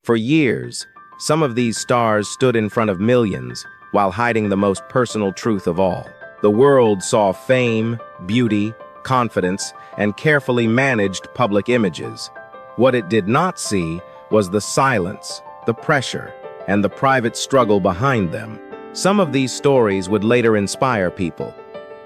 For years, some of these stars stood in front of millions while hiding the most personal truth of all. The world saw fame, beauty, confidence, and carefully managed public images. What it did not see was the silence, the pressure, and the private struggle behind them. Some of these stories would later inspire people.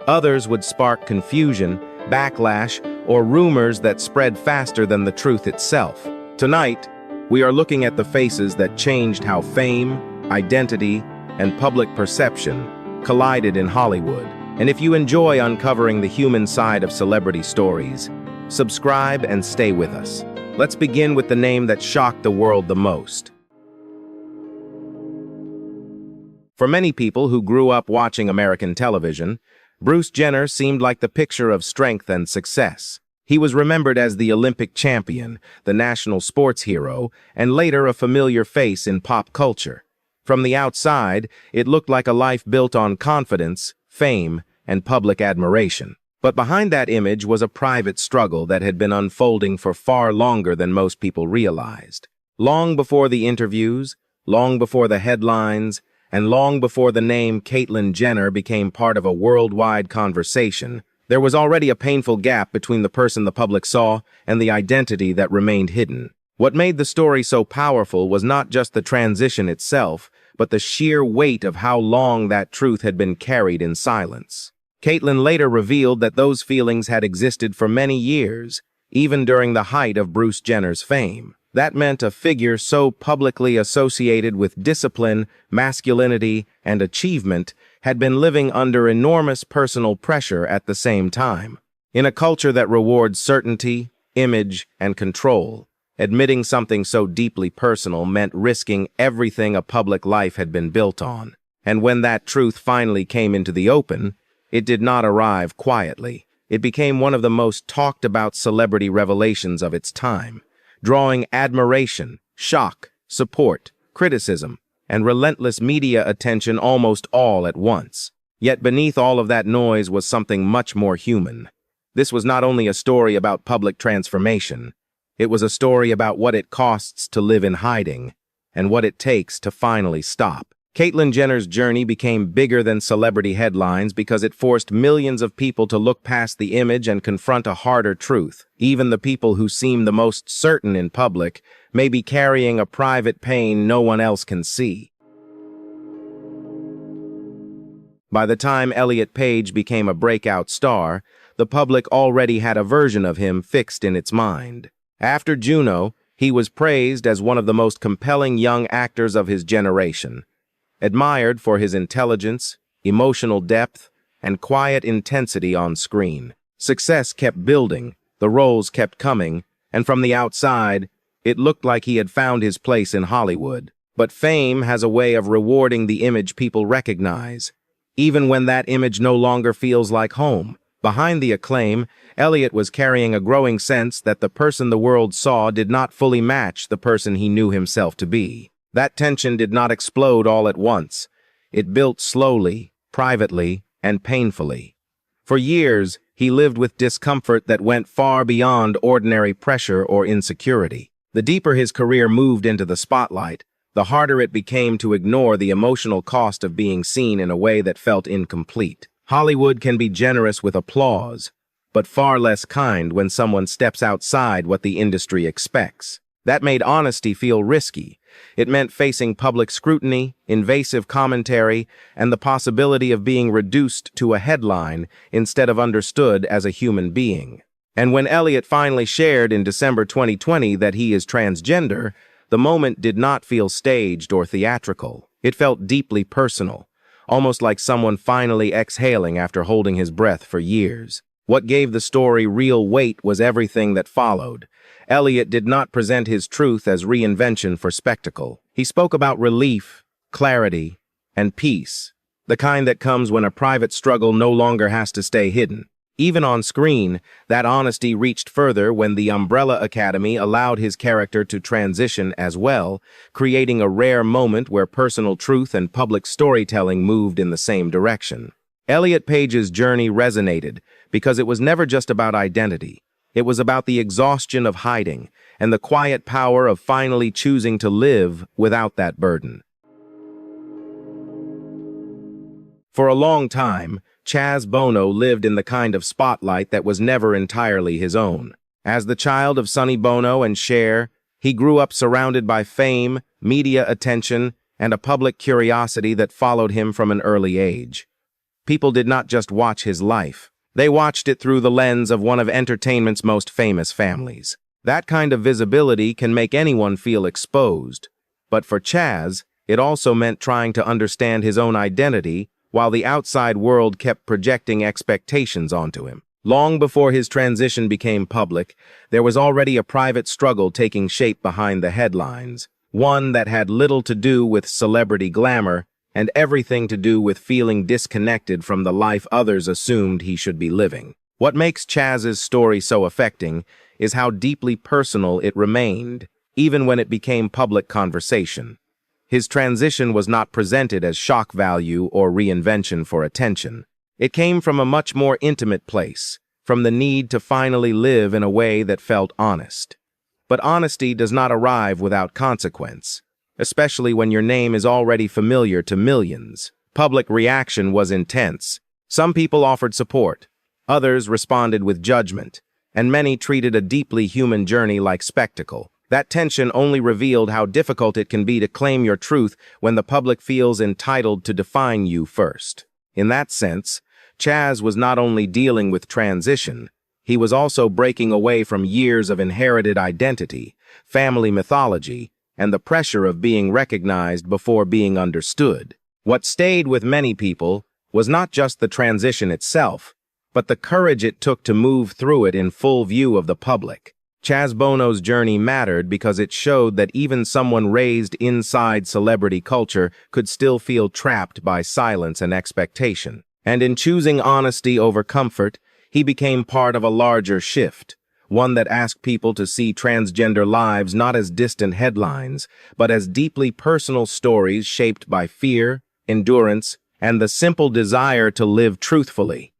Others would spark confusion, backlash, or rumors that spread faster than the truth itself. Tonight, we are looking at the faces that changed how fame, identity, and public perception collided in Hollywood. And if you enjoy uncovering the human side of celebrity stories, subscribe and stay with us. Let's begin with the name that shocked the world the most. For many people who grew up watching American television, Bruce Jenner seemed like the picture of strength and success. He was remembered as the Olympic champion, the national sports hero, and later a familiar face in pop culture. From the outside, it looked like a life built on confidence, fame, and public admiration. But behind that image was a private struggle that had been unfolding for far longer than most people realized. Long before the interviews, long before the headlines, and long before the name Caitlyn Jenner became part of a worldwide conversation, there was already a painful gap between the person the public saw and the identity that remained hidden. What made the story so powerful was not just the transition itself, but the sheer weight of how long that truth had been carried in silence. Caitlyn later revealed that those feelings had existed for many years, even during the height of Bruce Jenner's fame. That meant a figure so publicly associated with discipline, masculinity, and achievement had been living under enormous personal pressure at the same time. In a culture that rewards certainty, image, and control, admitting something so deeply personal meant risking everything a public life had been built on. And when that truth finally came into the open, it did not arrive quietly. It became one of the most talked about celebrity revelations of its time, drawing admiration, shock, support, criticism, and relentless media attention almost all at once. Yet beneath all of that noise was something much more human. This was not only a story about public transformation, it was a story about what it costs to live in hiding and what it takes to finally stop. Caitlyn Jenner's journey became bigger than celebrity headlines because it forced millions of people to look past the image and confront a harder truth. Even the people who seem the most certain in public may be carrying a private pain no one else can see. By the time Elliot Page became a breakout star, the public already had a version of him fixed in its mind. After Juno, he was praised as one of the most compelling young actors of his generation, admired for his intelligence, emotional depth, and quiet intensity on screen. Success kept building, the roles kept coming, and from the outside, it looked like he had found his place in Hollywood. But fame has a way of rewarding the image people recognize, even when that image no longer feels like home. Behind the acclaim, Elliot was carrying a growing sense that the person the world saw did not fully match the person he knew himself to be. That tension did not explode all at once. It built slowly, privately, and painfully. For years, he lived with discomfort that went far beyond ordinary pressure or insecurity. The deeper his career moved into the spotlight, the harder it became to ignore the emotional cost of being seen in a way that felt incomplete. Hollywood can be generous with applause, but far less kind when someone steps outside what the industry expects. That made honesty feel risky. It meant facing public scrutiny, invasive commentary, and the possibility of being reduced to a headline instead of understood as a human being. And when Elliot finally shared in December 2020 that he is transgender, the moment did not feel staged or theatrical. It felt deeply personal, almost like someone finally exhaling after holding his breath for years. What gave the story real weight was everything that followed. Elliot did not present his truth as reinvention for spectacle. He spoke about relief, clarity, and peace, the kind that comes when a private struggle no longer has to stay hidden. Even on screen, that honesty reached further when the Umbrella Academy allowed his character to transition as well, creating a rare moment where personal truth and public storytelling moved in the same direction. Elliot Page's journey resonated because it was never just about identity. It was about the exhaustion of hiding and the quiet power of finally choosing to live without that burden. For a long time, Chaz Bono lived in the kind of spotlight that was never entirely his own. As the child of Sonny Bono and Cher, he grew up surrounded by fame, media attention, and a public curiosity that followed him from an early age. People did not just watch his life. They watched it through the lens of one of entertainment's most famous families. That kind of visibility can make anyone feel exposed. But for Chaz, it also meant trying to understand his own identity while the outside world kept projecting expectations onto him. Long before his transition became public, there was already a private struggle taking shape behind the headlines, one that had little to do with celebrity glamour and everything to do with feeling disconnected from the life others assumed he should be living. What makes Chaz's story so affecting is how deeply personal it remained, even when it became public conversation. His transition was not presented as shock value or reinvention for attention. It came from a much more intimate place, from the need to finally live in a way that felt honest. But honesty does not arrive without consequence, especially when your name is already familiar to millions. Public reaction was intense. Some people offered support, others responded with judgment, and many treated a deeply human journey like spectacle. That tension only revealed how difficult it can be to claim your truth when the public feels entitled to define you first. In that sense, Chaz was not only dealing with transition, he was also breaking away from years of inherited identity, family mythology, and the pressure of being recognized before being understood. What stayed with many people was not just the transition itself, but the courage it took to move through it in full view of the public. Chaz Bono's journey mattered because it showed that even someone raised inside celebrity culture could still feel trapped by silence and expectation. And in choosing honesty over comfort, he became part of a larger shift, one that asked people to see transgender lives not as distant headlines, but as deeply personal stories shaped by fear, endurance, and the simple desire to live truthfully.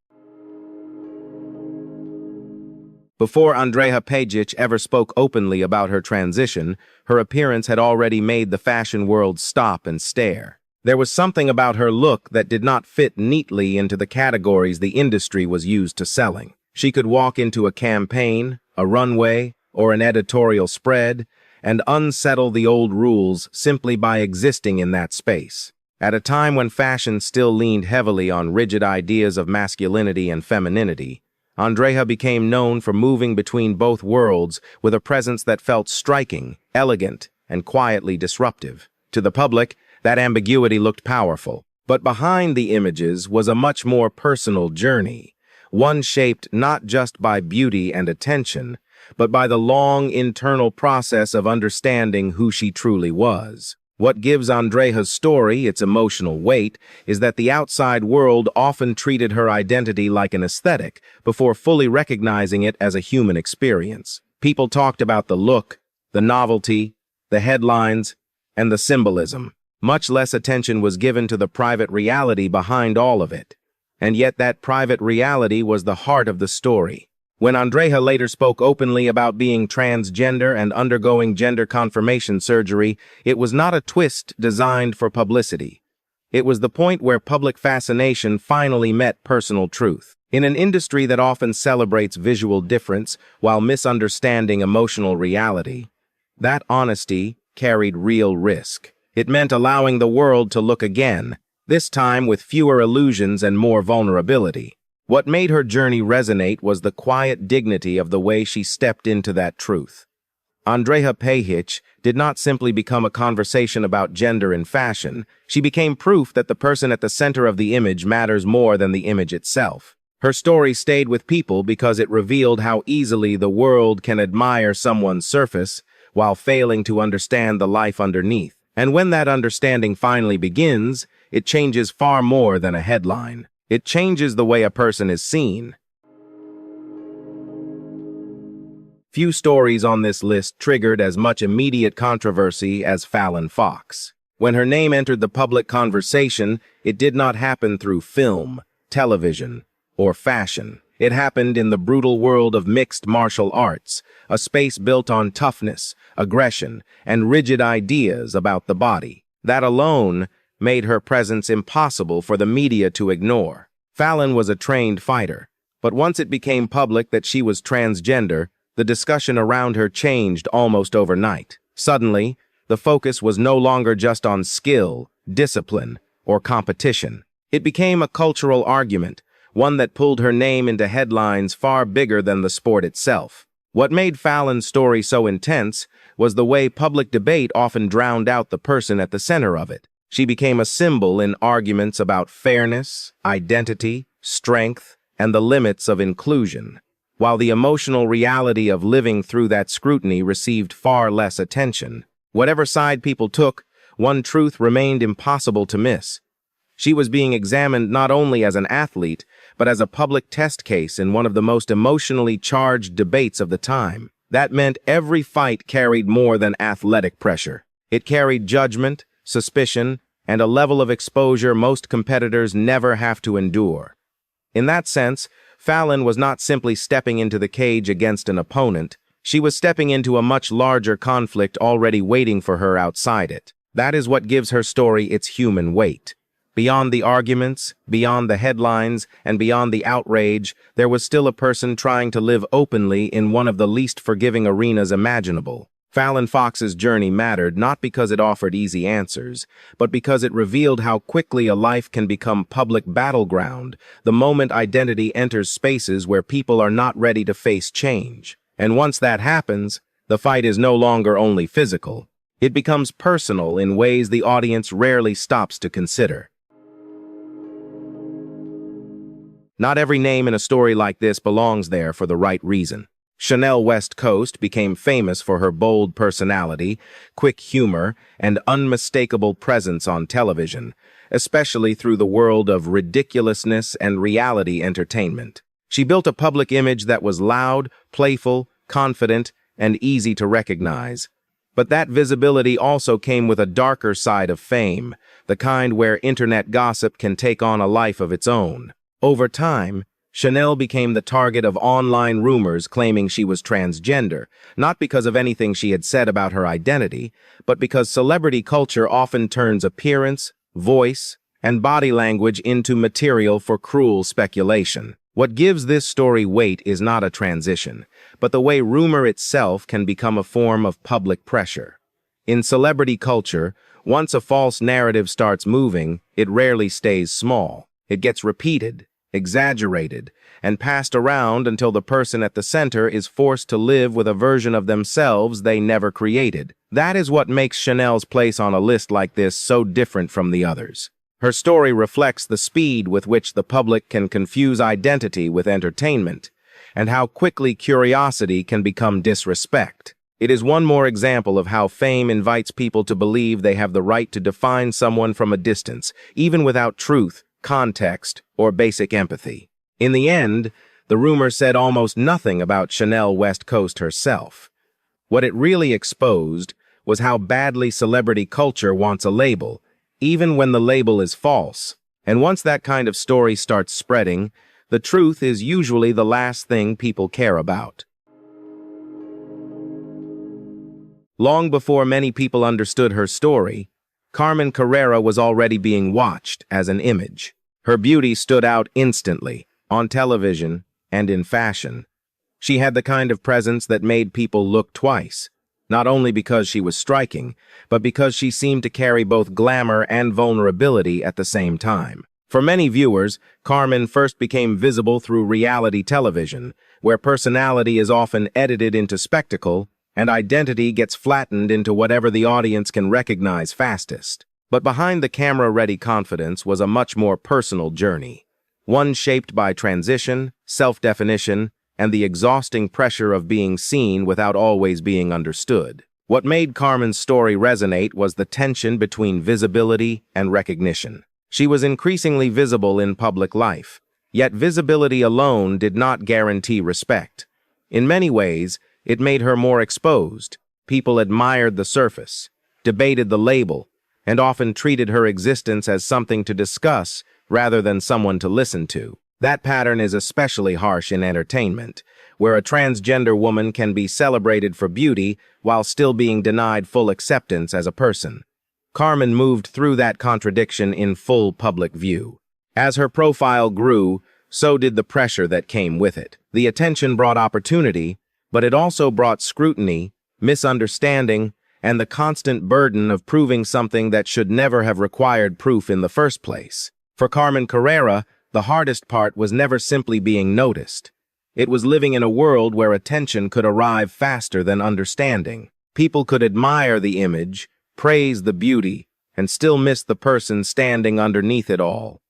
Before Andreja Pejic ever spoke openly about her transition, her appearance had already made the fashion world stop and stare. There was something about her look that did not fit neatly into the categories the industry was used to selling. She could walk into a campaign, a runway, or an editorial spread, and unsettle the old rules simply by existing in that space. At a time when fashion still leaned heavily on rigid ideas of masculinity and femininity, Andreja became known for moving between both worlds with a presence that felt striking, elegant, and quietly disruptive. To the public, that ambiguity looked powerful. But behind the images was a much more personal journey, one shaped not just by beauty and attention, but by the long internal process of understanding who she truly was. What gives Andreja's story its emotional weight is that the outside world often treated her identity like an aesthetic before fully recognizing it as a human experience. People talked about the look, the novelty, the headlines, and the symbolism. Much less attention was given to the private reality behind all of it. And yet that private reality was the heart of the story. When Andreja later spoke openly about being transgender and undergoing gender confirmation surgery, it was not a twist designed for publicity. It was the point where public fascination finally met personal truth. In an industry that often celebrates visual difference while misunderstanding emotional reality, that honesty carried real risk. It meant allowing the world to look again, this time with fewer illusions and more vulnerability. What made her journey resonate was the quiet dignity of the way she stepped into that truth. Andreja Pejic did not simply become a conversation about gender in fashion. She became proof that the person at the center of the image matters more than the image itself. Her story stayed with people because it revealed how easily the world can admire someone's surface while failing to understand the life underneath. And when that understanding finally begins, it changes far more than a headline. It changes the way a person is seen. Few stories on this list triggered as much immediate controversy as Fallon Fox. When her name entered the public conversation, it did not happen through film, television, or fashion. It happened in the brutal world of mixed martial arts, a space built on toughness, aggression, and rigid ideas about the body. That alone made her presence impossible for the media to ignore. Fallon was a trained fighter, but once it became public that she was transgender, the discussion around her changed almost overnight. Suddenly, the focus was no longer just on skill, discipline, or competition. It became a cultural argument, one that pulled her name into headlines far bigger than the sport itself. What made Fallon's story so intense was the way public debate often drowned out the person at the center of it. She became a symbol in arguments about fairness, identity, strength, and the limits of inclusion, while the emotional reality of living through that scrutiny received far less attention. Whatever side people took, one truth remained impossible to miss. She was being examined not only as an athlete, but as a public test case in one of the most emotionally charged debates of the time. That meant every fight carried more than athletic pressure. It carried judgment, suspicion, and a level of exposure most competitors never have to endure. In that sense, Fallon was not simply stepping into the cage against an opponent. She was stepping into a much larger conflict already waiting for her outside it. That is what gives her story its human weight. Beyond the arguments, beyond the headlines, and beyond the outrage, there was still a person trying to live openly in one of the least forgiving arenas imaginable. Fallon Fox's journey mattered not because it offered easy answers, but because it revealed how quickly a life can become public battleground the moment identity enters spaces where people are not ready to face change. And once that happens, the fight is no longer only physical. It becomes personal in ways the audience rarely stops to consider. Not every name in a story like this belongs there for the right reason. Chanel West Coast became famous for her bold personality, quick humor, and unmistakable presence on television, especially through the world of ridiculousness and reality entertainment. She built a public image that was loud, playful, confident, and easy to recognize. But that visibility also came with a darker side of fame, the kind where internet gossip can take on a life of its own. Over time, Chanel became the target of online rumors claiming she was transgender, not because of anything she had said about her identity, but because celebrity culture often turns appearance, voice, and body language into material for cruel speculation. What gives this story weight is not a transition, but the way rumor itself can become a form of public pressure. In celebrity culture, once a false narrative starts moving, it rarely stays small. It gets repeated, exaggerated, and passed around until the person at the center is forced to live with a version of themselves they never created. That is what makes Chanel's place on a list like this so different from the others. Her story reflects the speed with which the public can confuse identity with entertainment, and how quickly curiosity can become disrespect. It is one more example of how fame invites people to believe they have the right to define someone from a distance, even without truth, context, or basic empathy. In the end, the rumor said almost nothing about Chanel West Coast herself. What it really exposed was how badly celebrity culture wants a label, even when the label is false. And once that kind of story starts spreading, the truth is usually the last thing people care about. Long before many people understood her story, Carmen Carrera was already being watched as an image. Her beauty stood out instantly, on television and in fashion. She had the kind of presence that made people look twice, not only because she was striking, but because she seemed to carry both glamour and vulnerability at the same time. For many viewers, Carmen first became visible through reality television, where personality is often edited into spectacle and identity gets flattened into whatever the audience can recognize fastest. But behind the camera-ready confidence was a much more personal journey, one shaped by transition, self-definition, and the exhausting pressure of being seen without always being understood. What made Carmen's story resonate was the tension between visibility and recognition. She was increasingly visible in public life, yet visibility alone did not guarantee respect. In many ways, it made her more exposed. People admired the surface, debated the label, and often treated her existence as something to discuss rather than someone to listen to. That pattern is especially harsh in entertainment, where a transgender woman can be celebrated for beauty while still being denied full acceptance as a person. Carmen moved through that contradiction in full public view. As her profile grew, so did the pressure that came with it. The attention brought opportunity, but it also brought scrutiny, misunderstanding, and the constant burden of proving something that should never have required proof in the first place. For Carmen Carrera, the hardest part was never simply being noticed. It was living in a world where attention could arrive faster than understanding. People could admire the image, praise the beauty, and still miss the person standing underneath it all.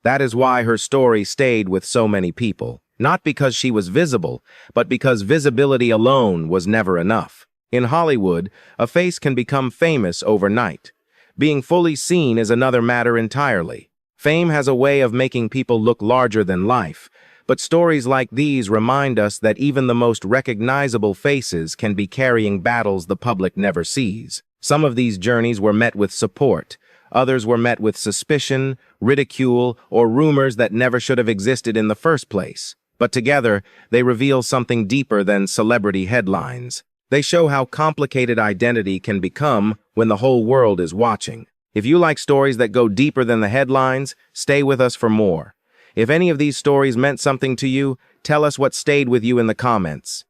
That is why her story stayed with so many people, not because she was visible, but because visibility alone was never enough. In Hollywood, a face can become famous overnight. Being fully seen is another matter entirely. Fame has a way of making people look larger than life, but stories like these remind us that even the most recognizable faces can be carrying battles the public never sees. Some of these journeys were met with support. Others were met with suspicion, ridicule, or rumors that never should have existed in the first place. But together, they reveal something deeper than celebrity headlines. They show how complicated identity can become when the whole world is watching. If you like stories that go deeper than the headlines, stay with us for more. If any of these stories meant something to you, tell us what stayed with you in the comments.